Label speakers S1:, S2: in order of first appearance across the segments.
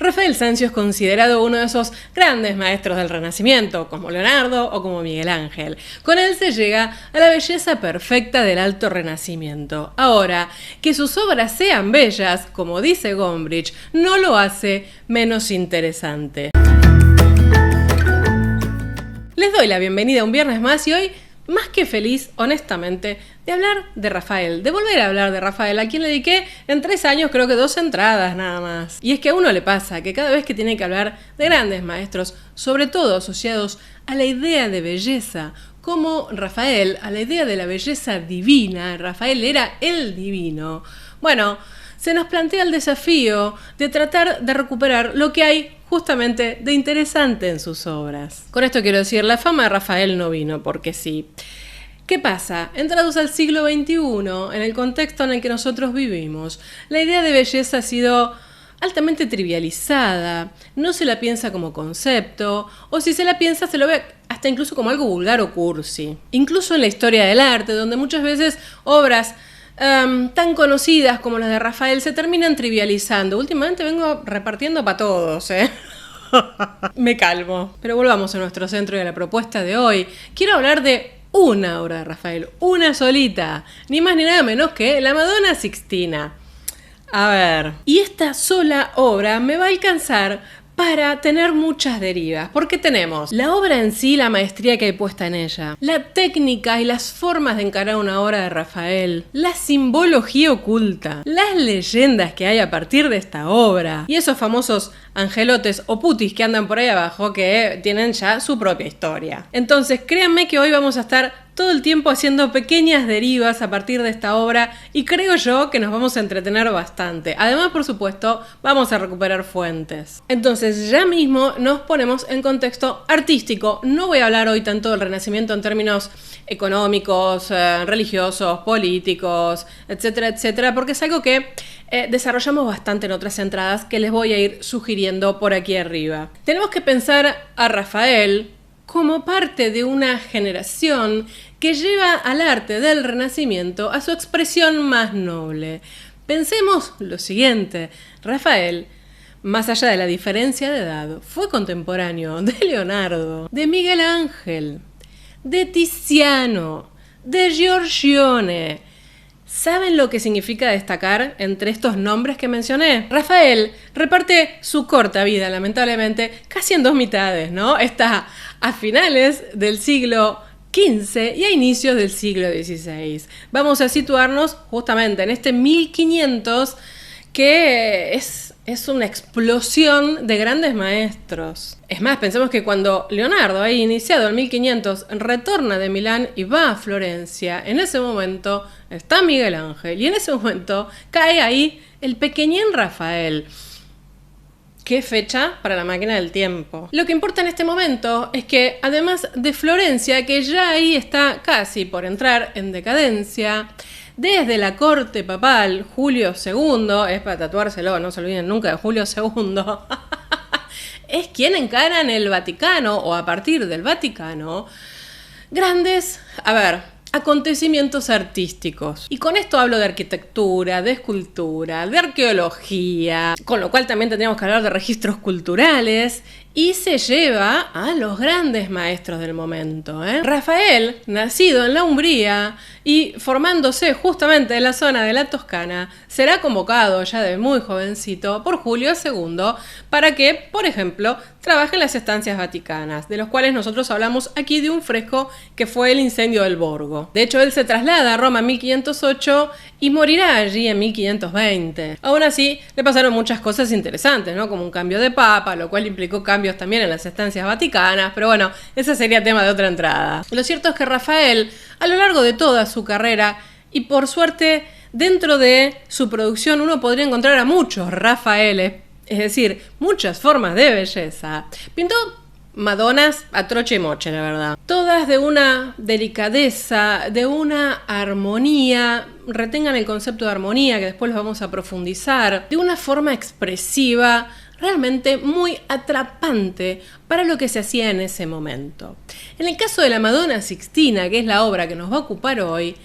S1: Rafael Sanzio es considerado uno de esos grandes maestros del Renacimiento, como Leonardo o como Miguel Ángel. Con él se llega a la belleza perfecta del Alto Renacimiento. Ahora, que sus obras sean bellas, como dice Gombrich, no lo hace menos interesante. Les doy la bienvenida un viernes más y hoy, más que feliz, honestamente, de hablar de Rafael, de volver a hablar de Rafael, a quien le dediqué en 3 años creo que 2 entradas nada más. Y es que a uno le pasa que cada vez que tiene que hablar de grandes maestros, sobre todo asociados a la idea de belleza, como Rafael, a la idea de la belleza divina, Rafael era el divino, bueno, se nos plantea el desafío de tratar de recuperar lo que hay justamente de interesante en sus obras. Con esto quiero decir, la fama de Rafael no vino porque sí. ¿Qué pasa? Entrados al siglo XXI, en el contexto en el que nosotros vivimos, la idea de belleza ha sido altamente trivializada, no se la piensa como concepto, o si se la piensa se lo ve hasta incluso como algo vulgar o cursi. Incluso en la historia del arte, donde muchas veces obras tan conocidas como las de Rafael se terminan trivializando. Últimamente vengo repartiendo para todos, Me calmo. Pero volvamos a nuestro centro y a la propuesta de hoy. Quiero hablar de una obra de Rafael, una solita, ni más ni nada menos que la Madonna Sixtina. A ver, y esta sola obra me va a alcanzar para tener muchas derivas, porque tenemos la obra en sí, la maestría que hay puesta en ella, la técnica y las formas de encarar una obra de Rafael, la simbología oculta, las leyendas que hay a partir de esta obra y esos famosos angelotes o putis que andan por ahí abajo que tienen ya su propia historia. Entonces créanme que hoy vamos a estar todo el tiempo haciendo pequeñas derivas a partir de esta obra y creo yo que nos vamos a entretener bastante. Además, por supuesto, vamos a recuperar fuentes. Entonces, ya mismo nos ponemos en contexto artístico. No voy a hablar hoy tanto del Renacimiento en términos económicos, religiosos, políticos, etcétera, etcétera, porque es algo que desarrollamos bastante en otras entradas que les voy a ir sugiriendo por aquí arriba. Tenemos que pensar a Rafael como parte de una generación que lleva al arte del Renacimiento a su expresión más noble. Pensemos lo siguiente, Rafael, más allá de la diferencia de edad, fue contemporáneo de Leonardo, de Miguel Ángel, de Tiziano, de Giorgione. ¿Saben lo que significa destacar entre estos nombres que mencioné? Rafael reparte su corta vida, lamentablemente, casi en 2 mitades, ¿no? Está a finales del siglo XV y a inicios del siglo XVI. Vamos a situarnos justamente en este 1500 que es una explosión de grandes maestros. Es más, pensemos que cuando Leonardo, ahí iniciado en 1500, retorna de Milán y va a Florencia, en ese momento está Miguel Ángel y en ese momento cae ahí el pequeñín Rafael. ¿Qué fecha para la máquina del tiempo? Lo que importa en este momento es que, además de Florencia, que ya ahí está casi por entrar en decadencia, desde la corte papal, Julio II, es para tatuárselo, no se olviden nunca de Julio II, es quien encara en el Vaticano, o a partir del Vaticano, grandes, acontecimientos artísticos. Y con esto hablo de arquitectura, de escultura, de arqueología, con lo cual también tendríamos que hablar de registros culturales, y se lleva a los grandes maestros del momento. Rafael, nacido en la Umbría y formándose justamente en la zona de la Toscana, será convocado ya de muy jovencito por Julio II para que, por ejemplo, trabaje en las estancias vaticanas, de los cuales nosotros hablamos aquí de un fresco que fue el incendio del Borgo. De hecho, él se traslada a Roma en 1508 y morirá allí en 1520. Aún así, le pasaron muchas cosas interesantes, ¿no? Como un cambio de papa, lo cual implicó cambios también en las estancias vaticanas, pero bueno, ese sería tema de otra entrada. Lo cierto es que Rafael, a lo largo de toda su carrera, y por suerte, dentro de su producción uno podría encontrar a muchos Rafaeles, es decir, muchas formas de belleza. Pintó Madonas a troche y moche, la verdad. Todas de una delicadeza, de una armonía, retengan el concepto de armonía que después los vamos a profundizar, de una forma expresiva, realmente muy atrapante para lo que se hacía en ese momento. En el caso de la Madonna Sixtina, que es la obra que nos va a ocupar hoy,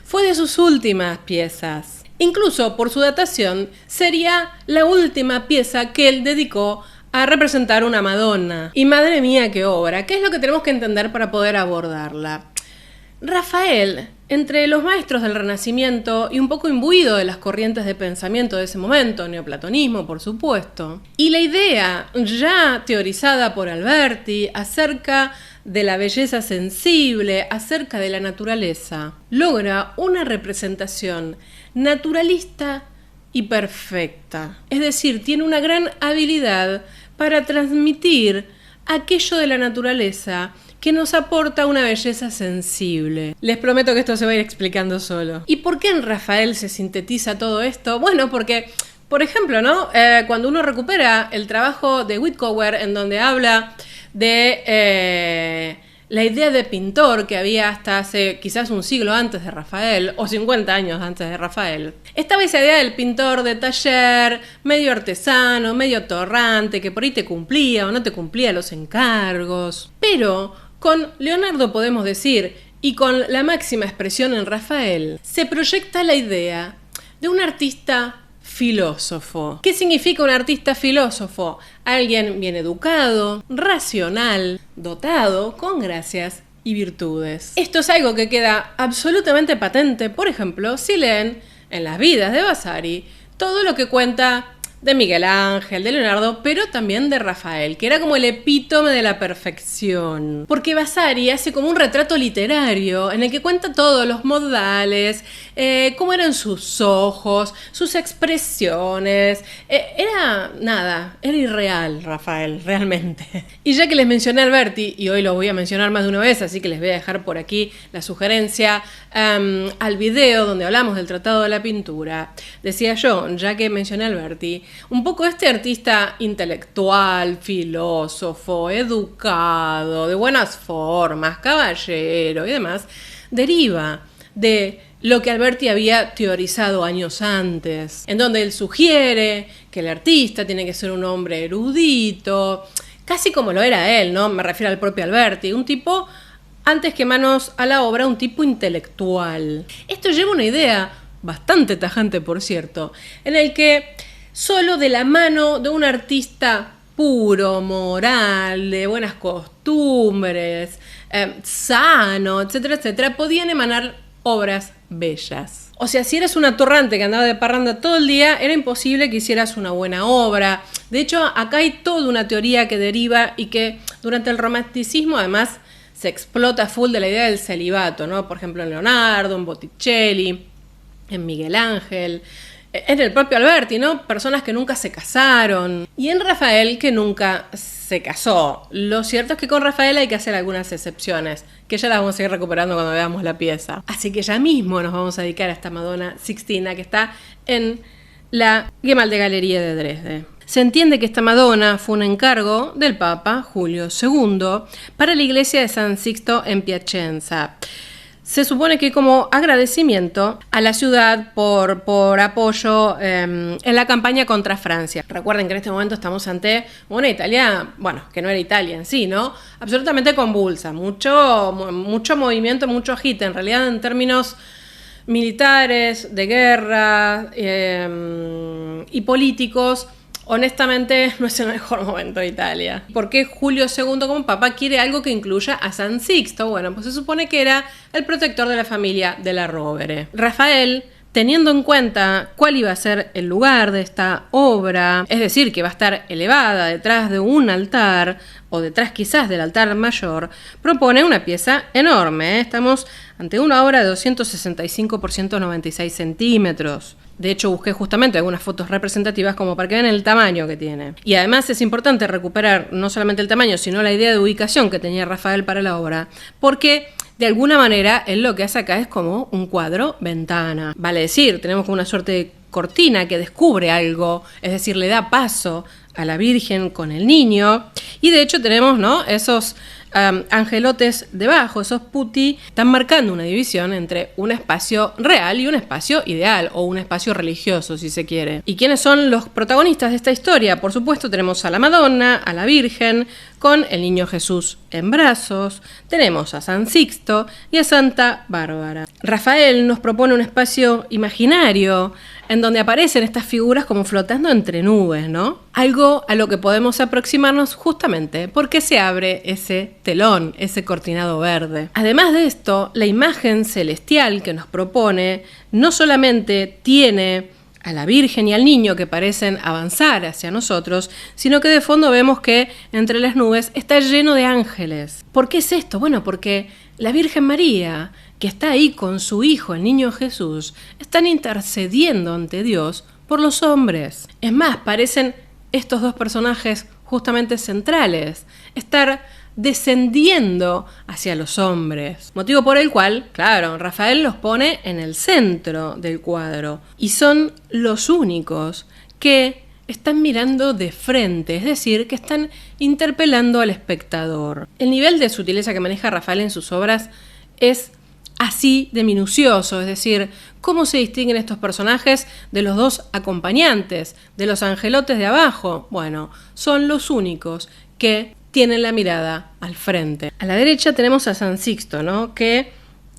S1: fue de sus últimas piezas. Incluso por su datación sería la última pieza que él dedicó a representar una Madonna. Y madre mía, qué obra. ¿Qué es lo que tenemos que entender para poder abordarla? Rafael, entre los maestros del Renacimiento y un poco imbuido de las corrientes de pensamiento de ese momento, neoplatonismo por supuesto, y la idea ya teorizada por Alberti acerca de la belleza sensible, acerca de la naturaleza, logra una representación naturalista y perfecta. Es decir, tiene una gran habilidad para transmitir aquello de la naturaleza que nos aporta una belleza sensible. Les prometo que esto se va a ir explicando solo. ¿Y por qué en Rafael se sintetiza todo esto? Bueno, porque, por ejemplo, ¿no? Cuando uno recupera el trabajo de Whitcower, en donde habla de la idea de pintor que había hasta hace quizás un siglo antes de Rafael, o 50 años antes de Rafael, estaba esa idea del pintor de taller, medio artesano, medio torrante, que por ahí te cumplía o no te cumplía los encargos. Pero con Leonardo podemos decir, y con la máxima expresión en Rafael, se proyecta la idea de un artista filósofo. ¿Qué significa un artista filósofo? Alguien bien educado, racional, dotado, con gracias y virtudes. Esto es algo que queda absolutamente patente, por ejemplo, si leen en las vidas de Vasari todo lo que cuenta de Miguel Ángel, de Leonardo, pero también de Rafael, que era como el epítome de la perfección. Porque Vasari hace como un retrato literario en el que cuenta todos los modales, cómo eran sus ojos, sus expresiones. Era irreal Rafael, realmente. Y ya que les mencioné a Alberti, y hoy lo voy a mencionar más de una vez, así que les voy a dejar por aquí la sugerencia al video donde hablamos del Tratado de la Pintura. Decía yo, ya que mencioné a Alberti, un poco este artista intelectual, filósofo, educado, de buenas formas, caballero y demás, deriva de lo que Alberti había teorizado años antes, en donde él sugiere que el artista tiene que ser un hombre erudito, casi como lo era él, ¿no? Me refiero al propio Alberti, un tipo, antes que manos a la obra, un tipo intelectual. Esto lleva una idea bastante tajante, por cierto, en el que solo de la mano de un artista puro, moral, de buenas costumbres, sano, etcétera, etcétera, podían emanar obras bellas. O sea, si eras un atorrante que andaba de parranda todo el día, era imposible que hicieras una buena obra. De hecho, acá hay toda una teoría que deriva y que durante el romanticismo además se explota full de la idea del celibato, ¿no? Por ejemplo, en Leonardo, en Botticelli, en Miguel Ángel, en el propio Alberti, ¿no? Personas que nunca se casaron. Y en Rafael, que nunca se casó. Lo cierto es que con Rafael hay que hacer algunas excepciones, que ya las vamos a ir recuperando cuando veamos la pieza. Así que ya mismo nos vamos a dedicar a esta Madonna Sixtina, que está en la Gemäldegalerie de Dresde. Se entiende que esta Madonna fue un encargo del Papa Julio II para la iglesia de San Sixto en Piacenza. Se supone que como agradecimiento a la ciudad por apoyo en la campaña contra Francia. Recuerden que en este momento estamos ante una Italia, bueno, que no era Italia en sí, ¿no? Absolutamente convulsa, mucho movimiento, mucho agite, en realidad en términos militares, de guerra y políticos. Honestamente, no es el mejor momento de Italia. ¿Por qué Julio II como papa quiere algo que incluya a San Sixto? Bueno, pues se supone que era el protector de la familia de la Rovere. Rafael, teniendo en cuenta cuál iba a ser el lugar de esta obra, es decir, que va a estar elevada detrás de un altar, o detrás quizás del altar mayor, propone una pieza enorme. Estamos ante una obra de 265 por 196 centímetros. De hecho, busqué justamente algunas fotos representativas como para que vean el tamaño que tiene. Y además es importante recuperar no solamente el tamaño, sino la idea de ubicación que tenía Rafael para la obra, porque de alguna manera él lo que hace acá es como un cuadro ventana. Vale decir, tenemos como una suerte de cortina que descubre algo, es decir, le da paso a la Virgen con el niño. Y de hecho tenemos, ¿no?, esos angelotes debajo, esos putti, están marcando una división entre un espacio real y un espacio ideal, o un espacio religioso, si se quiere. ¿Y quiénes son los protagonistas de esta historia? Por supuesto, tenemos a la Madonna, a la Virgen, con el niño Jesús en brazos, tenemos a San Sixto y a Santa Bárbara. Rafael nos propone un espacio imaginario en donde aparecen estas figuras como flotando entre nubes, ¿no? Algo a lo que podemos aproximarnos justamente porque se abre ese telón, ese cortinado verde. Además de esto, la imagen celestial que nos propone no solamente tiene a la Virgen y al niño que parecen avanzar hacia nosotros, sino que de fondo vemos que entre las nubes está lleno de ángeles. ¿Por qué es esto? Bueno, porque la Virgen María, que está ahí con su hijo, el niño Jesús, están intercediendo ante Dios por los hombres. Es más, parecen estos dos personajes justamente centrales, estar descendiendo hacia los hombres, motivo por el cual, claro, Rafael los pone en el centro del cuadro y son los únicos que están mirando de frente, es decir, que están interpelando al espectador. El nivel de sutileza que maneja Rafael en sus obras es así de minucioso, es decir, cómo se distinguen estos personajes de los dos acompañantes, de los angelotes de abajo. Bueno, son los únicos que tienen la mirada al frente. A la derecha tenemos a San Sixto, ¿no? Que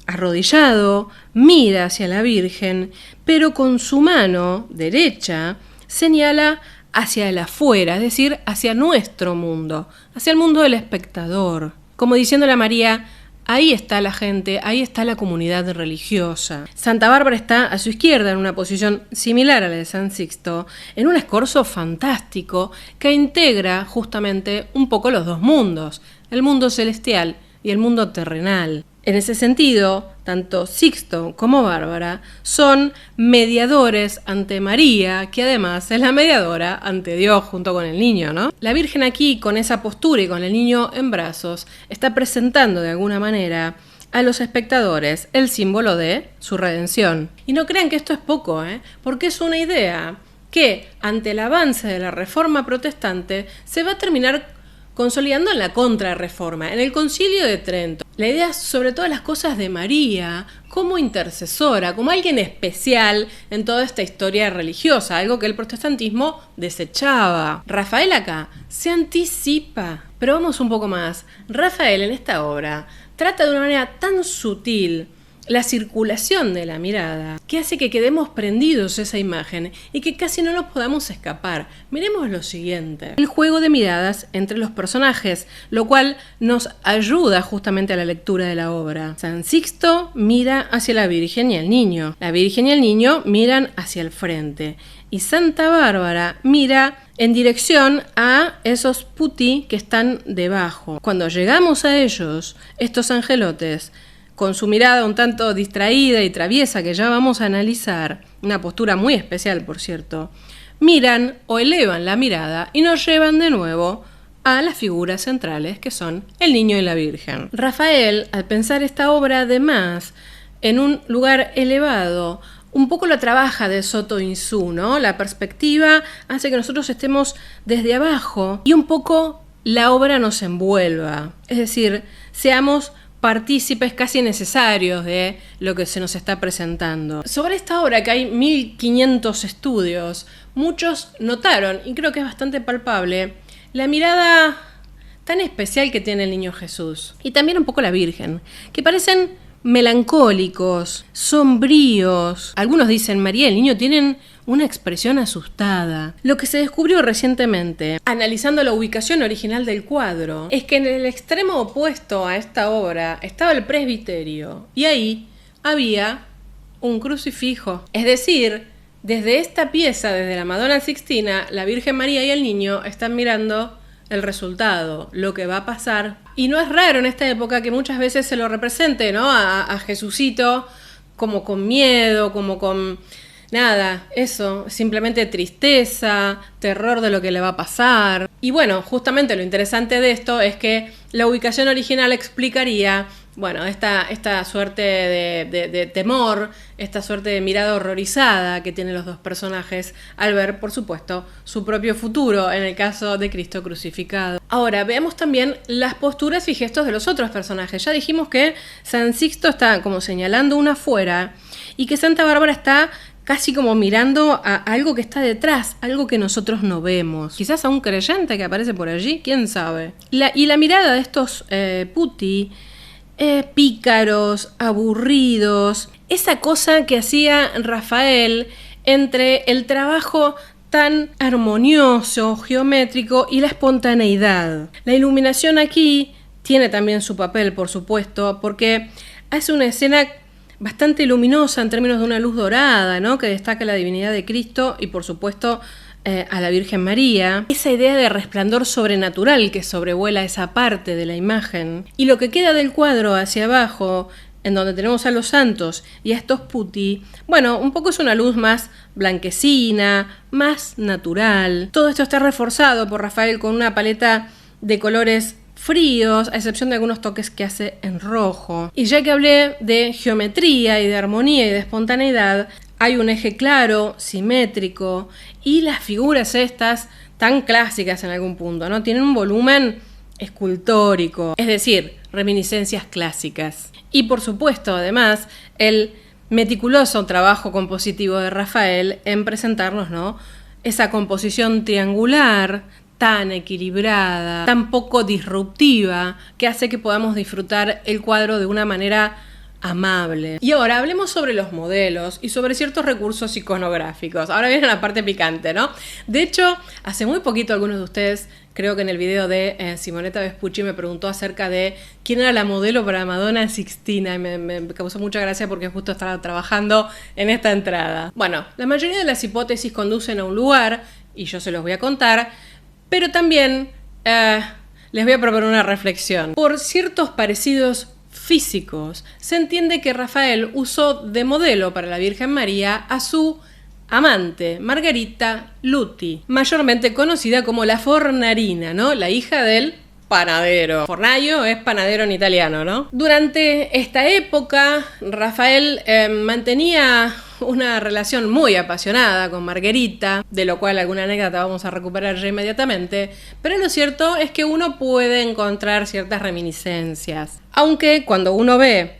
S1: arrodillado mira hacia la Virgen, pero con su mano derecha señala hacia el afuera, es decir, hacia nuestro mundo, hacia el mundo del espectador, como diciéndole a María: ahí está la gente, ahí está la comunidad religiosa. Santa Bárbara está a su izquierda en una posición similar a la de San Sixto, en un escorzo fantástico que integra justamente un poco los dos mundos, el mundo celestial y el mundo terrenal. En ese sentido, tanto Sixto como Bárbara son mediadores ante María, que además es la mediadora ante Dios junto con el niño, ¿no? La Virgen aquí, con esa postura y con el niño en brazos, está presentando de alguna manera a los espectadores el símbolo de su redención. Y no crean que esto es poco, porque es una idea que, ante el avance de la Reforma protestante, se va a terminar consolidando en la Contrarreforma, en el Concilio de Trento. La idea sobre todas las cosas de María como intercesora, como alguien especial en toda esta historia religiosa, algo que el protestantismo desechaba. Rafael acá se anticipa, pero vamos un poco más. Rafael en esta obra trata de una manera tan sutil la circulación de la mirada, que hace que quedemos prendidos a esa imagen y que casi no nos podamos escapar. Miremos lo siguiente: el juego de miradas entre los personajes, lo cual nos ayuda justamente a la lectura de la obra. San Sixto mira hacia la Virgen y el niño. La Virgen y el niño miran hacia el frente. Y Santa Bárbara mira en dirección a esos putti que están debajo. Cuando llegamos a ellos, estos angelotes, con su mirada un tanto distraída y traviesa que ya vamos a analizar, una postura muy especial por cierto, miran o elevan la mirada y nos llevan de nuevo a las figuras centrales que son el niño y la Virgen. Rafael, al pensar esta obra además en un lugar elevado, un poco la trabaja de Soto Insú, ¿no? La perspectiva hace que nosotros estemos desde abajo y un poco la obra nos envuelva, es decir, seamos partícipes casi necesarios de lo que se nos está presentando. Sobre esta obra, que hay 1500 estudios, muchos notaron, y creo que es bastante palpable, la mirada tan especial que tiene el niño Jesús. Y también un poco la Virgen, que parecen melancólicos, sombríos. Algunos dicen: María y el niño tienen una expresión asustada. Lo que se descubrió recientemente, analizando la ubicación original del cuadro, es que en el extremo opuesto a esta obra estaba el presbiterio y ahí había un crucifijo. Es decir, desde esta pieza, desde la Madonna Sixtina, la Virgen María y el niño están mirando el resultado, lo que va a pasar. Y no es raro en esta época que muchas veces se lo represente, ¿no? A Jesucito como con miedo, como con nada, eso, simplemente tristeza, terror de lo que le va a pasar. Y bueno, justamente lo interesante de esto es que la ubicación original explicaría, bueno, esta suerte de temor, esta suerte de mirada horrorizada que tienen los dos personajes al ver, por supuesto, su propio futuro en el caso de Cristo crucificado. Ahora, veamos también las posturas y gestos de los otros personajes. Ya dijimos que San Sixto está como señalando una afuera y que Santa Bárbara está casi como mirando a algo que está detrás, algo que nosotros no vemos. Quizás a un creyente que aparece por allí, quién sabe. Y la mirada de estos putti, pícaros, aburridos, esa cosa que hacía Rafael entre el trabajo tan armonioso, geométrico y la espontaneidad. La iluminación aquí tiene también su papel, por supuesto, porque hace una escena bastante luminosa en términos de una luz dorada, ¿no? Que destaca la divinidad de Cristo y, por supuesto, a la Virgen María. Esa idea de resplandor sobrenatural que sobrevuela esa parte de la imagen. Y lo que queda del cuadro hacia abajo, en donde tenemos a los santos y a estos putti, bueno, un poco es una luz más blanquecina, más natural. Todo esto está reforzado por Rafael con una paleta de colores fríos, a excepción de algunos toques que hace en rojo. Y ya que hablé de geometría y de armonía y de espontaneidad, hay un eje claro, simétrico, y las figuras estas, tan clásicas en algún punto, ¿no? Tienen un volumen escultórico, es decir, reminiscencias clásicas. Y por supuesto, además, el meticuloso trabajo compositivo de Rafael en presentarnos, ¿no?, esa composición triangular, tan equilibrada, tan poco disruptiva, que hace que podamos disfrutar el cuadro de una manera amable. Y ahora hablemos sobre los modelos y sobre ciertos recursos iconográficos. Ahora viene la parte picante, ¿no? De hecho, hace muy poquito algunos de ustedes, creo que en el video de Simonetta Vespucci, me preguntó acerca de quién era la modelo para Madonna Sixtina y me causó mucha gracia porque justo estaba trabajando en esta entrada. Bueno, la mayoría de las hipótesis conducen a un lugar y yo se los voy a contar, pero también les voy a proponer una reflexión. Por ciertos parecidos físicos, se entiende que Rafael usó de modelo para la Virgen María a su amante, Margherita Luti, mayormente conocida como la Fornarina, ¿no? La hija del panadero. Fornaio es panadero en italiano, ¿no? Durante esta época, Rafael mantenía una relación muy apasionada con Margherita, de lo cual alguna anécdota vamos a recuperar ya inmediatamente, pero lo cierto es que uno puede encontrar ciertas reminiscencias. Aunque cuando uno ve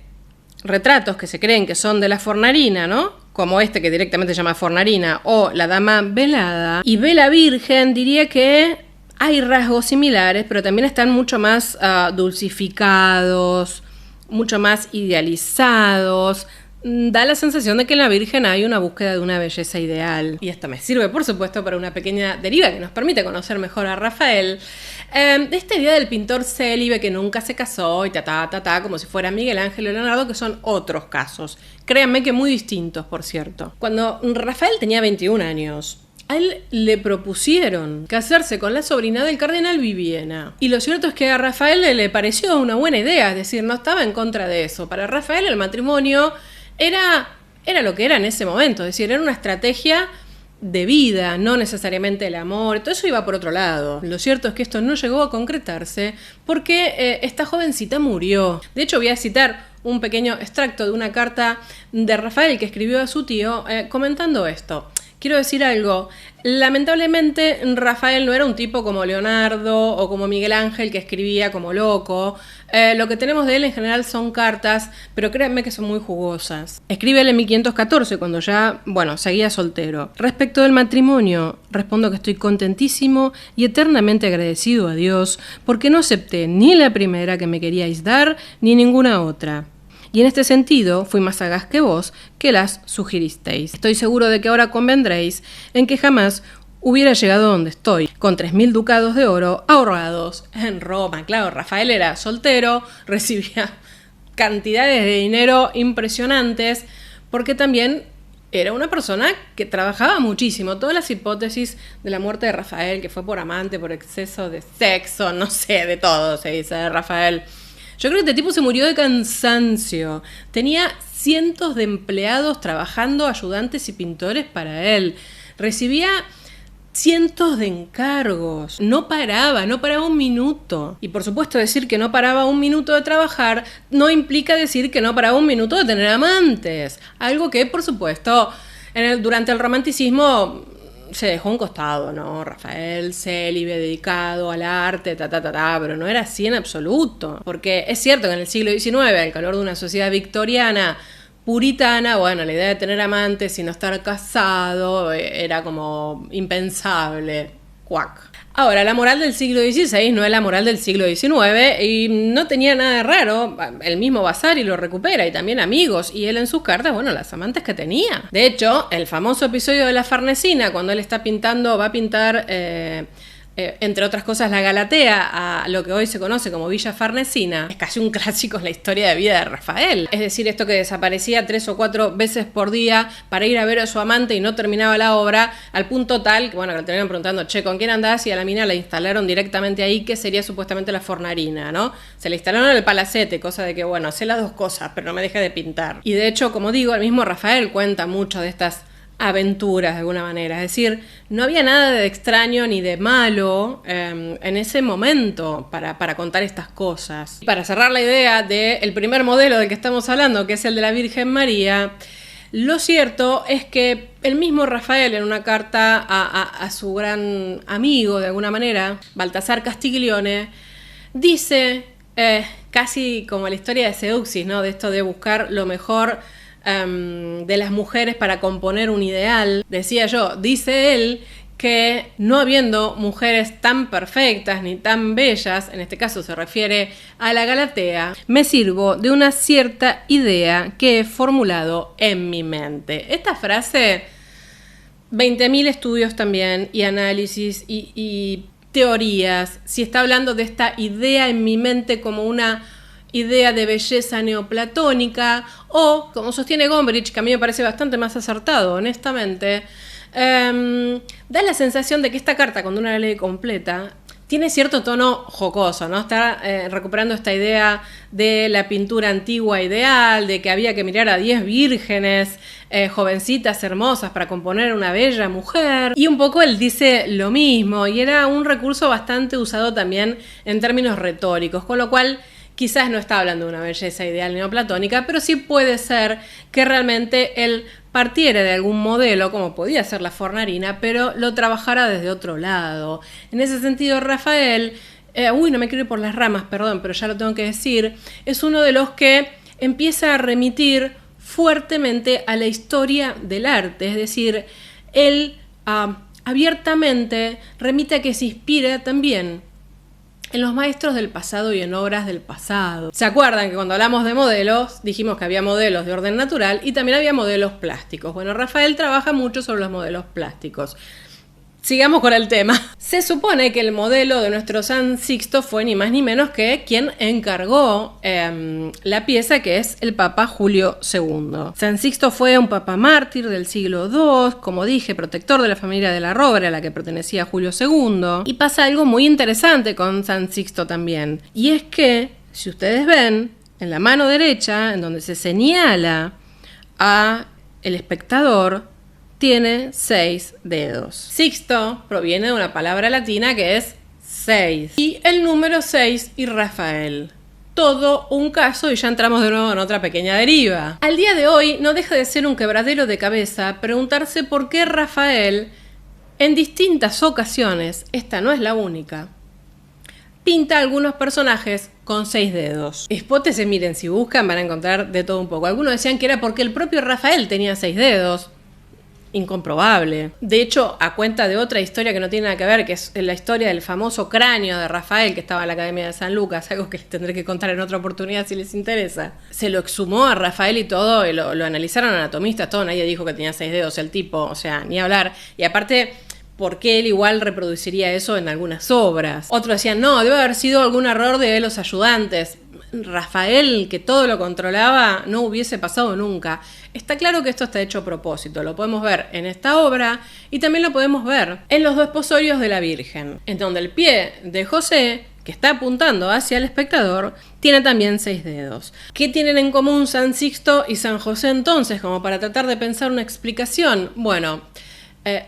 S1: retratos que se creen que son de la Fornarina, ¿no?, como este que directamente se llama Fornarina, o la Dama Velada, y ve la Virgen, diría que hay rasgos similares, pero también están mucho más dulcificados, mucho más idealizados. Da la sensación de que en la Virgen hay una búsqueda de una belleza ideal. Y esto me sirve, por supuesto, para una pequeña deriva que nos permite conocer mejor a Rafael. De esta idea del pintor célibe que nunca se casó y como si fuera Miguel Ángel o Leonardo, que son otros casos. Créanme que muy distintos, por cierto. Cuando Rafael tenía 21 años, a él le propusieron casarse con la sobrina del cardenal Vivien. Y lo cierto es que a Rafael le pareció una buena idea, es decir, no estaba en contra de eso. Para Rafael el matrimonio era lo que era en ese momento, es decir, era una estrategia de vida, no necesariamente el amor, todo eso iba por otro lado. Lo cierto es que esto no llegó a concretarse porque esta jovencita murió. De hecho, voy a citar un pequeño extracto de una carta de Rafael que escribió a su tío comentando esto. Quiero decir algo, lamentablemente Rafael no era un tipo como Leonardo o como Miguel Ángel que escribía como loco. Lo que tenemos de él en general son cartas, pero créanme que son muy jugosas. Escribe él en 1514, cuando ya, seguía soltero. Respecto del matrimonio, respondo que estoy contentísimo y eternamente agradecido a Dios porque no acepté ni la primera que me queríais dar, ni ninguna otra. Y en este sentido fui más sagaz que vos, que las sugiristeis. Estoy seguro de que ahora convendréis en que jamás hubiera llegado donde estoy, con 3.000 ducados de oro ahorrados en Roma. Claro, Rafael era soltero, recibía cantidades de dinero impresionantes, porque también era una persona que trabajaba muchísimo. Todas las hipótesis de la muerte de Rafael, que fue por amante, por exceso de sexo, no sé, de todo se dice de Rafael. Yo creo que este tipo se murió de cansancio. Tenía cientos de empleados trabajando, ayudantes y pintores para él. Recibía cientos de encargos. No paraba un minuto. Y por supuesto decir que no paraba un minuto de trabajar no implica decir que no paraba un minuto de tener amantes. Algo que, por supuesto, durante el romanticismo se dejó a un costado, ¿no? Rafael célibe, dedicado al arte, pero no era así en absoluto. Porque es cierto que en el siglo XIX, al calor de una sociedad victoriana puritana, la idea de tener amantes y no estar casado era como impensable. Cuac. Ahora, la moral del siglo XVI no es la moral del siglo XIX y no tenía nada de raro. El mismo Vasari lo recupera y también amigos, y él en sus cartas, bueno, las amantes que tenía. De hecho, el famoso episodio de la Farnesina, cuando él está pintando, va a pintar... entre otras cosas, la Galatea, a lo que hoy se conoce como Villa Farnesina, es casi un clásico en la historia de vida de Rafael. Es decir, esto que desaparecía 3 o 4 veces por día para ir a ver a su amante y no terminaba la obra, al punto tal que, bueno, que le terminaron preguntando, che, ¿con quién andás? Y a la mina la instalaron directamente ahí, que sería supuestamente la Fornarina, ¿no? Se la instalaron en el palacete, cosa de que, bueno, hacé las dos cosas, pero no me deje de pintar. Y de hecho, como digo, el mismo Rafael cuenta mucho de estas aventuras de alguna manera, es decir, no había nada de extraño ni de malo en ese momento para contar estas cosas. Para cerrar la idea del primer modelo del que estamos hablando, que es el de la Virgen María, lo cierto es que el mismo Rafael, en una carta a su gran amigo de alguna manera, Baltasar Castiglione, dice, casi como la historia de Seuxis, ¿no? De esto de buscar lo mejor de las mujeres para componer un ideal. Decía yo, dice él, que no habiendo mujeres tan perfectas ni tan bellas, en este caso se refiere a la Galatea, me sirvo de una cierta idea que he formulado en mi mente. Esta frase, 20.000 estudios también y análisis y teorías, si está hablando de esta idea en mi mente como una idea de belleza neoplatónica, o, como sostiene Gombrich, que a mí me parece bastante más acertado, honestamente, da la sensación de que esta carta, cuando uno la lee completa, tiene cierto tono jocoso, ¿no? Está recuperando esta idea de la pintura antigua ideal, de que había que mirar a 10 vírgenes, jovencitas hermosas para componer una bella mujer. Y un poco él dice lo mismo, y era un recurso bastante usado también en términos retóricos, con lo cual quizás no está hablando de una belleza ideal neoplatónica, pero sí puede ser que realmente él partiera de algún modelo, como podía ser la Fornarina, pero lo trabajara desde otro lado. En ese sentido, Rafael, no me quiero ir por las ramas, perdón, pero ya lo tengo que decir, es uno de los que empieza a remitir fuertemente a la historia del arte, es decir, él abiertamente remite a que se inspira también en los maestros del pasado y en obras del pasado. ¿Se acuerdan que cuando hablamos de modelos, dijimos que había modelos de orden natural y también había modelos plásticos? Bueno, Rafael trabaja mucho sobre los modelos plásticos. Sigamos con el tema. Se supone que el modelo de nuestro San Sixto fue ni más ni menos que quien encargó la pieza, que es el Papa Julio II. San Sixto fue un papa mártir del siglo II, como dije, protector de la familia de la Rovere, a la que pertenecía Julio II. Y pasa algo muy interesante con San Sixto también. Y es que, si ustedes ven, en la mano derecha, en donde se señala a el espectador, tiene 6 dedos. Sixto proviene de una palabra latina que es 6. Y el número 6 y Rafael. Todo un caso, y ya entramos de nuevo en otra pequeña deriva. Al día de hoy no deja de ser un quebradero de cabeza preguntarse por qué Rafael, en distintas ocasiones, esta no es la única, pinta algunos personajes con 6 dedos. Hipótesis, miren, si buscan van a encontrar de todo un poco. Algunos decían que era porque el propio Rafael tenía 6 dedos. Incomprobable. De hecho, a cuenta de otra historia que no tiene nada que ver, que es la historia del famoso cráneo de Rafael que estaba en la Academia de San Lucas, algo que les tendré que contar en otra oportunidad si les interesa. Se lo exhumó a Rafael y todo, y lo analizaron anatomistas, todo, nadie dijo que tenía 6 dedos el tipo, o sea, ni hablar. Y aparte, ¿por qué él igual reproduciría eso en algunas obras? Otros decían, no, debe haber sido algún error de los ayudantes. Rafael, que todo lo controlaba, no hubiese pasado nunca. Está claro que esto está hecho a propósito, lo podemos ver en esta obra y también lo podemos ver en los desposorios de la Virgen, en donde el pie de José, que está apuntando hacia el espectador, tiene también 6 dedos. ¿Qué tienen en común San Sixto y San José entonces, como para tratar de pensar una explicación? Bueno,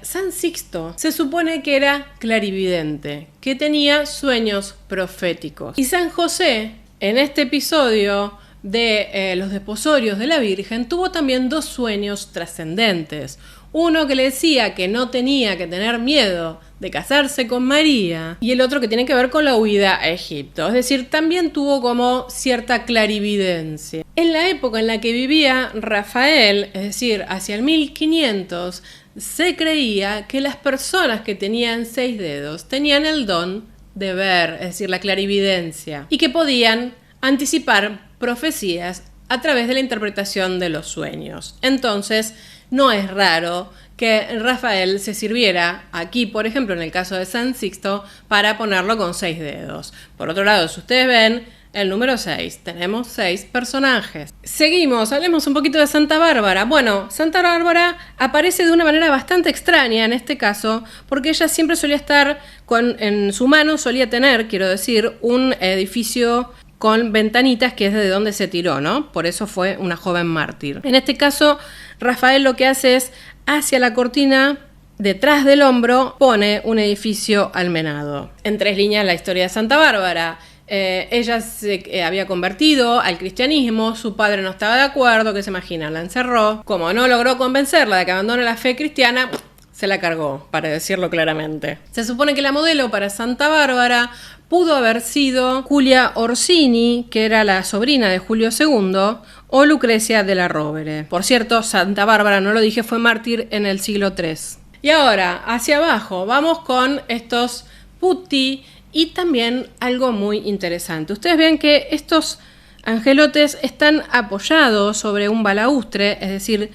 S1: San Sixto se supone que era clarividente, que tenía sueños proféticos. Y San José, en este episodio de los desposorios de la Virgen, tuvo también 2 sueños trascendentes. Uno que le decía que no tenía que tener miedo de casarse con María y el otro que tiene que ver con la huida a Egipto. Es decir, también tuvo como cierta clarividencia. En la época en la que vivía Rafael, es decir, hacia el 1500, se creía que las personas que tenían 6 dedos tenían el don de ver, es decir, la clarividencia, y que podían anticipar profecías a través de la interpretación de los sueños. Entonces, no es raro que Rafael se sirviera aquí, por ejemplo, en el caso de San Sixto, para ponerlo con 6 dedos. Por otro lado, si ustedes ven el número 6, tenemos 6 personajes. Seguimos, hablemos un poquito de Santa Bárbara. Bueno, Santa Bárbara aparece de una manera bastante extraña en este caso, porque ella siempre solía estar en su mano, solía tener, quiero decir, un edificio con ventanitas, que es de donde se tiró, ¿no? Por eso fue una joven mártir. En este caso, Rafael lo que hace es, hacia la cortina, detrás del hombro, pone un edificio almenado. En 3 líneas la historia de Santa Bárbara. Ella se había convertido al cristianismo, su padre no estaba de acuerdo, ¿qué se imaginan? La encerró. Como no logró convencerla de que abandone la fe cristiana, se la cargó, para decirlo claramente. Se supone que la modelo para Santa Bárbara pudo haber sido Julia Orsini, que era la sobrina de Julio II, o Lucrecia de la Rovere. Por cierto, Santa Bárbara, no lo dije, fue mártir en el siglo III. Y ahora, hacia abajo, vamos con estos putti y también algo muy interesante. Ustedes ven que estos angelotes están apoyados sobre un balaustre, es decir,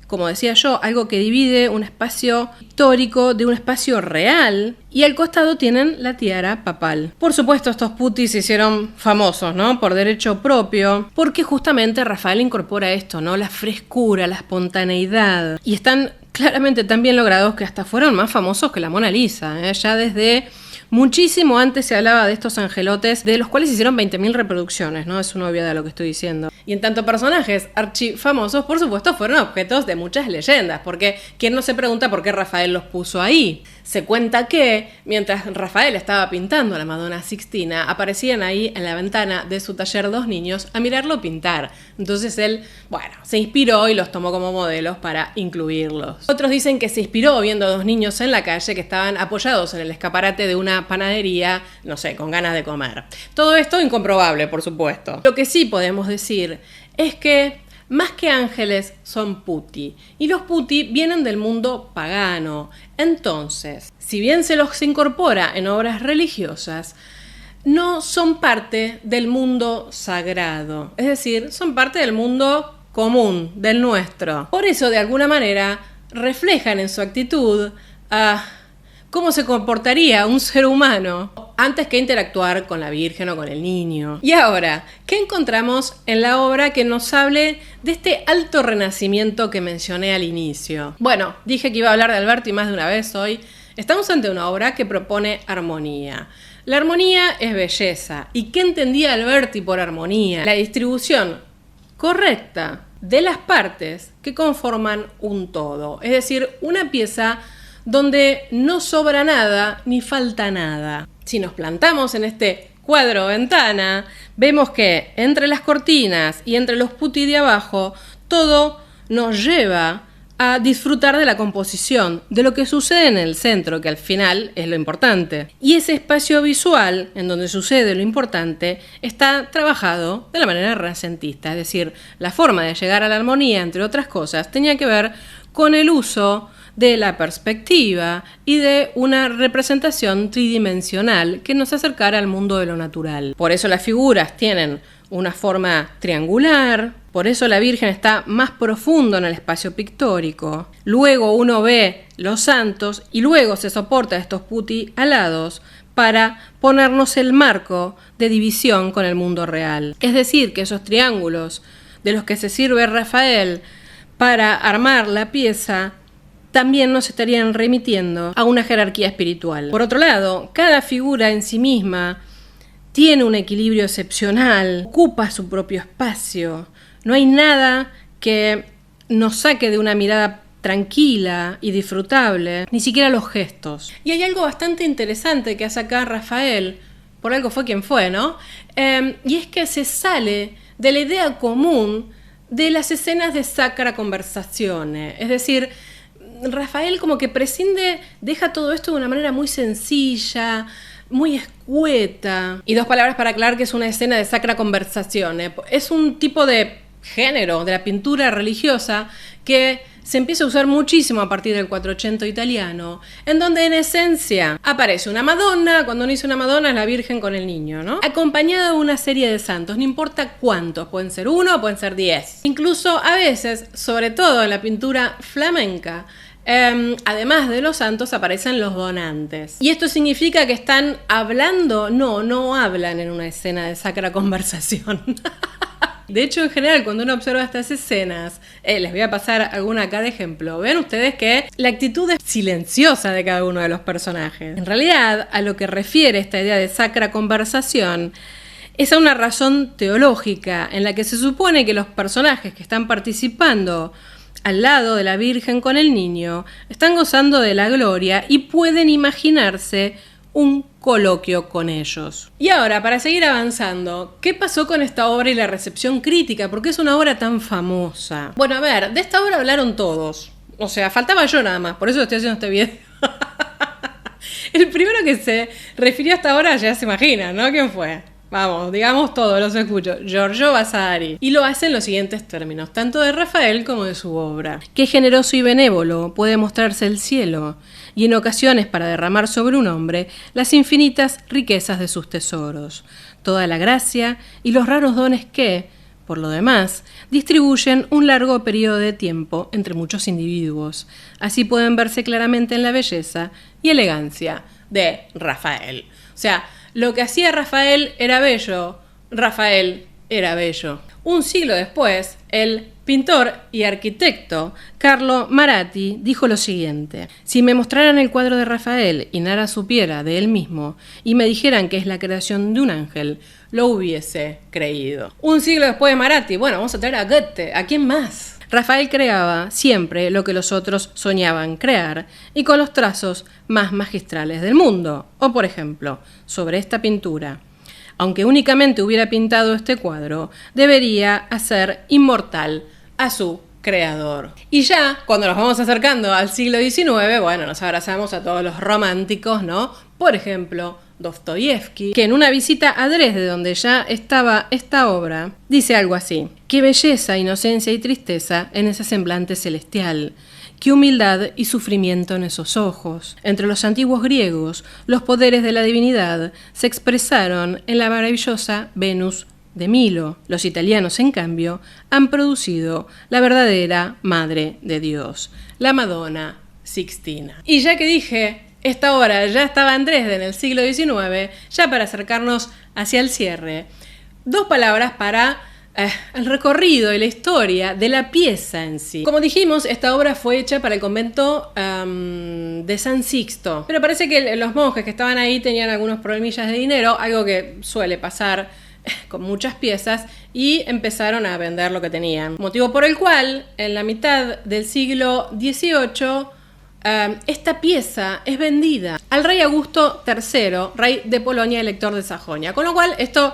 S1: como decía yo, algo que divide un espacio histórico de un espacio real, y al costado tienen la tiara papal. Por supuesto, estos putis se hicieron famosos, ¿no? Por derecho propio, porque justamente Rafael incorpora esto, ¿no? La frescura, la espontaneidad, y están claramente tan bien logrados que hasta fueron más famosos que la Mona Lisa, ¿eh? Ya desde muchísimo antes se hablaba de estos angelotes, de los cuales se hicieron 20.000 reproducciones, ¿no? Es una obviedad lo que estoy diciendo. Y en tanto personajes archifamosos, por supuesto, fueron objetos de muchas leyendas, porque ¿quién no se pregunta por qué Rafael los puso ahí? Se cuenta que, mientras Rafael estaba pintando a la Madonna Sixtina, aparecían ahí en la ventana de su taller 2 niños a mirarlo pintar. Entonces él, bueno, se inspiró y los tomó como modelos para incluirlos. Otros dicen que se inspiró viendo a 2 niños en la calle que estaban apoyados en el escaparate de una panadería, no sé, con ganas de comer. Todo esto incomprobable, por supuesto. Lo que sí podemos decir es que más que ángeles son putti, y los putti vienen del mundo pagano. Entonces, si bien se los incorpora en obras religiosas, no son parte del mundo sagrado, es decir, son parte del mundo común, del nuestro. Por eso, de alguna manera, reflejan en su actitud cómo se comportaría un ser humano antes que interactuar con la Virgen o con el niño. Y ahora, ¿qué encontramos en la obra que nos hable de este alto renacimiento que mencioné al inicio? Bueno, dije que iba a hablar de Alberti más de una vez hoy. Estamos ante una obra que propone armonía. La armonía es belleza. ¿Y qué entendía Alberti por armonía? La distribución correcta de las partes que conforman un todo. Es decir, una pieza donde no sobra nada ni falta nada. Si nos plantamos en este cuadro ventana, vemos que entre las cortinas y entre los putti de abajo, todo nos lleva a disfrutar de la composición, de lo que sucede en el centro, que al final es lo importante. Y ese espacio visual, en donde sucede lo importante, está trabajado de la manera renacentista, es decir, la forma de llegar a la armonía, entre otras cosas, tenía que ver con el uso de la perspectiva y de una representación tridimensional que nos acercara al mundo de lo natural. Por eso las figuras tienen una forma triangular, por eso la Virgen está más profundo en el espacio pictórico. Luego uno ve los santos y luego se soporta estos putti alados para ponernos el marco de división con el mundo real. Es decir, que esos triángulos de los que se sirve Rafael para armar la pieza también nos estarían remitiendo a una jerarquía espiritual. Por otro lado, cada figura en sí misma tiene un equilibrio excepcional, ocupa su propio espacio. No hay nada que nos saque de una mirada tranquila y disfrutable, ni siquiera los gestos. Y hay algo bastante interesante que hace acá Rafael, por algo fue quien fue, ¿no? Y es que se sale de la idea común de las escenas de Sacra Conversazione, es decir, Rafael como que prescinde, deja todo esto de una manera muy sencilla, muy escueta. Y 2 palabras para aclarar que es una escena de sacra conversación. Es un tipo de género de la pintura religiosa que se empieza a usar muchísimo a partir del 480 italiano, en donde en esencia aparece una Madonna. Cuando uno dice una Madonna es la Virgen con el niño, ¿no? Acompañada de una serie de santos, no importa cuántos, pueden ser 1 o pueden ser 10. Incluso a veces, sobre todo en la pintura flamenca, además de los santos aparecen los donantes. ¿Y esto significa que están hablando? No hablan en una escena de sacra conversación. De hecho, en general, cuando uno observa estas escenas, les voy a pasar alguna acá de ejemplo. Ven ustedes que la actitud es silenciosa de cada uno de los personajes. En realidad, a lo que refiere esta idea de sacra conversación es a una razón teológica en la que se supone que los personajes que están participando al lado de la Virgen con el niño están gozando de la gloria y pueden imaginarse un coloquio con ellos. Y ahora, para seguir avanzando, ¿qué pasó con esta obra y la recepción crítica? ¿Por qué es una obra tan famosa? Bueno, a ver, de esta obra hablaron todos. O sea, faltaba yo nada más, por eso estoy haciendo este video. El primero que se refirió a esta obra ya se imagina, ¿no? ¿Quién fue? Vamos, digamos todo, los escucho. Giorgio Vasari. Y lo hace en los siguientes términos, tanto de Rafael como de su obra. Qué generoso y benévolo puede mostrarse el cielo, y en ocasiones para derramar sobre un hombre las infinitas riquezas de sus tesoros, toda la gracia y los raros dones que, por lo demás, distribuyen un largo periodo de tiempo entre muchos individuos. Así pueden verse claramente en la belleza y elegancia de Rafael. O sea, lo que hacía Rafael era bello, Rafael era bello. Un siglo después, el pintor y arquitecto Carlo Maratti dijo lo siguiente: si me mostraran el cuadro de Rafael y nada supiera de él mismo y me dijeran que es la creación de un ángel, lo hubiese creído. Un siglo después de Maratti, bueno, vamos a traer a Goethe, ¿a quién más? Rafael creaba siempre lo que los otros soñaban crear y con los trazos más magistrales del mundo. O por ejemplo, sobre esta pintura: aunque únicamente hubiera pintado este cuadro, debería hacer inmortal a su creador. Y ya, cuando nos vamos acercando al siglo XIX, bueno, nos abrazamos a todos los románticos, ¿no? Por ejemplo, Dostoyevsky, que en una visita a Dresde, donde ya estaba esta obra, dice algo así: qué belleza, inocencia y tristeza en ese semblante celestial. Qué humildad y sufrimiento en esos ojos. Entre los antiguos griegos, los poderes de la divinidad se expresaron en la maravillosa Venus de Milo. Los italianos, en cambio, han producido la verdadera Madre de Dios, la Madonna Sixtina. Y ya que dije, esta obra ya estaba en Dresde en el siglo XIX, ya para acercarnos hacia el cierre, 2 palabras para el recorrido y la historia de la pieza en sí. Como dijimos, esta obra fue hecha para el convento de San Sixto, pero parece que los monjes que estaban ahí tenían algunos problemillas de dinero, algo que suele pasar con muchas piezas, y empezaron a vender lo que tenían. Motivo por el cual, en la mitad del siglo XVIII, esta pieza es vendida al rey Augusto III, rey de Polonia y elector de Sajonia, con lo cual esto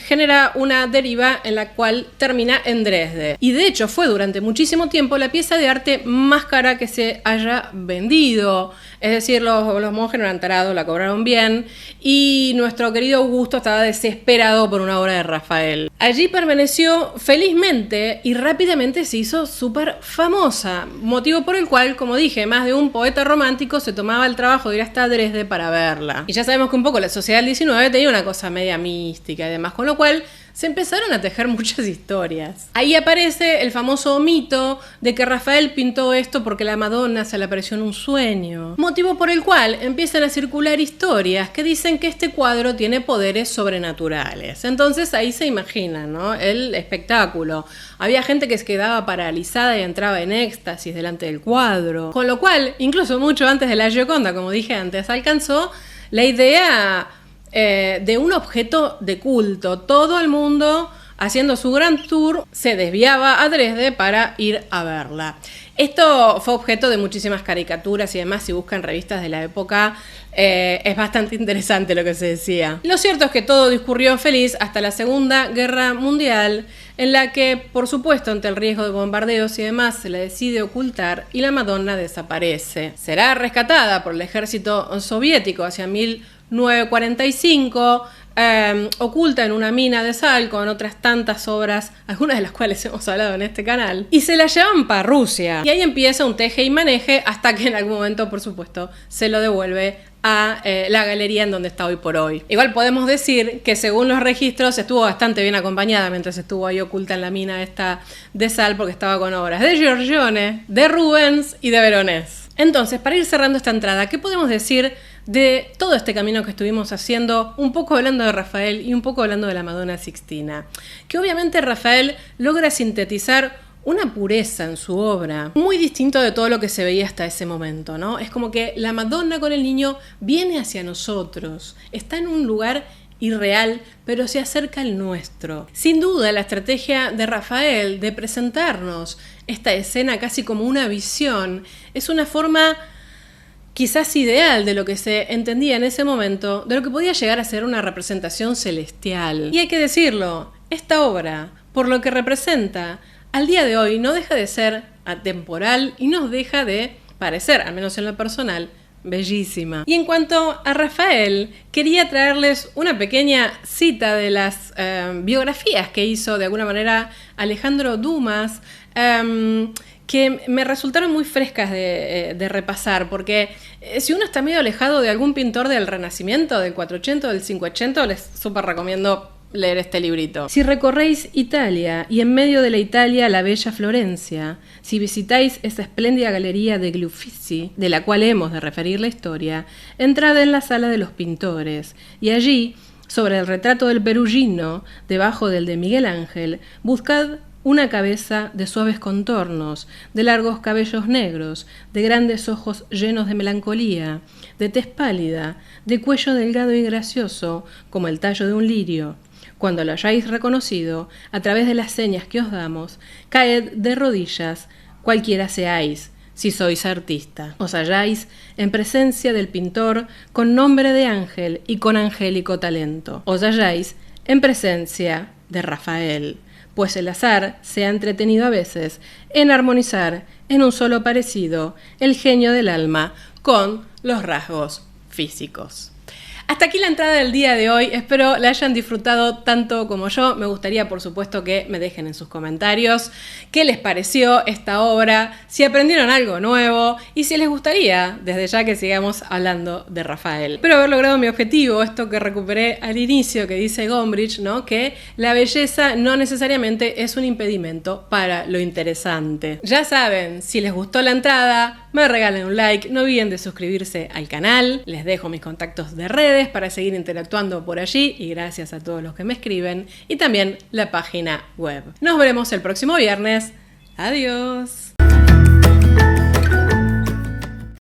S1: genera una deriva en la cual termina en Dresde. Y de hecho fue durante muchísimo tiempo la pieza de arte más cara que se haya vendido. Es decir, los monjes no eran tarados, la cobraron bien, y nuestro querido Augusto estaba desesperado por una obra de Rafael. Allí permaneció felizmente y rápidamente se hizo súper famosa, motivo por el cual, como dije, más de un poeta romántico se tomaba el trabajo de ir hasta Dresde para verla. Y ya sabemos que un poco la sociedad del XIX tenía una cosa media mística y demás, con lo cual se empezaron a tejer muchas historias. Ahí aparece el famoso mito de que Rafael pintó esto porque la Madonna se le apareció en un sueño, motivo por el cual empiezan a circular historias que dicen que este cuadro tiene poderes sobrenaturales. Entonces ahí se imagina, ¿no?, el espectáculo. Había gente que se quedaba paralizada y entraba en éxtasis delante del cuadro, con lo cual, incluso mucho antes de la Gioconda, como dije antes, alcanzó la idea de un objeto de culto. Todo el mundo, haciendo su gran tour, se desviaba a Dresde para ir a verla. Esto fue objeto de muchísimas caricaturas y demás. Si buscan revistas de la época, es bastante interesante lo que se decía. Lo cierto es que todo discurrió feliz hasta la Segunda Guerra Mundial, en la que, por supuesto, ante el riesgo de bombardeos y demás, se la decide ocultar y la Madonna desaparece. Será rescatada por el ejército soviético hacia 1945, oculta en una mina de sal con otras tantas obras, algunas de las cuales hemos hablado en este canal, y se la llevan para Rusia. Y ahí empieza un teje y maneje hasta que en algún momento, por supuesto, se lo devuelve a la galería en donde está hoy por hoy. Igual podemos decir que según los registros estuvo bastante bien acompañada mientras estuvo ahí oculta en la mina esta de sal, porque estaba con obras de Giorgione, de Rubens y de Veronese. Entonces, para ir cerrando esta entrada, ¿qué podemos decir de todo este camino que estuvimos haciendo, un poco hablando de Rafael y un poco hablando de la Madonna Sixtina? Que obviamente Rafael logra sintetizar una pureza en su obra, muy distinto de todo lo que se veía hasta ese momento, ¿no? Es como que la Madonna con el niño viene hacia nosotros, está en un lugar irreal, pero se acerca al nuestro. Sin duda, la estrategia de Rafael de presentarnos esta escena casi como una visión es una forma quizás ideal de lo que se entendía en ese momento, de lo que podía llegar a ser una representación celestial. Y hay que decirlo, esta obra, por lo que representa, al día de hoy no deja de ser atemporal y nos deja de parecer, al menos en lo personal, bellísima. Y en cuanto a Rafael, quería traerles una pequeña cita de las biografías que hizo de alguna manera Alejandro Dumas, que me resultaron muy frescas de repasar, porque si uno está medio alejado de algún pintor del Renacimiento, del 480 o del 580, les súper recomiendo leer este librito. Si recorréis Italia y en medio de la Italia la bella Florencia, si visitáis esa espléndida galería de Uffizi, de la cual hemos de referir la historia, entrad en la sala de los pintores y allí, sobre el retrato del Perugino, debajo del de Miguel Ángel, buscad una cabeza de suaves contornos, de largos cabellos negros, de grandes ojos llenos de melancolía, de tez pálida, de cuello delgado y gracioso, como el tallo de un lirio. Cuando lo hayáis reconocido, a través de las señas que os damos, caed de rodillas, cualquiera seáis, si sois artista. Os halláis en presencia del pintor con nombre de ángel y con angélico talento. Os halláis en presencia de Rafael, pues el azar se ha entretenido a veces en armonizar en un solo parecido el genio del alma con los rasgos físicos. Hasta aquí la entrada del día de hoy, espero la hayan disfrutado tanto como yo. Me gustaría, por supuesto, que me dejen en sus comentarios qué les pareció esta obra, si aprendieron algo nuevo y si les gustaría, desde ya, que sigamos hablando de Rafael. Espero haber logrado mi objetivo, esto que recuperé al inicio que dice Gombrich, ¿no? Que la belleza no necesariamente es un impedimento para lo interesante. Ya saben, si les gustó la entrada, me regalen un like, no olviden de suscribirse al canal, les dejo mis contactos de redes para seguir interactuando por allí y gracias a todos los que me escriben y también la página web. Nos veremos el próximo viernes. Adiós.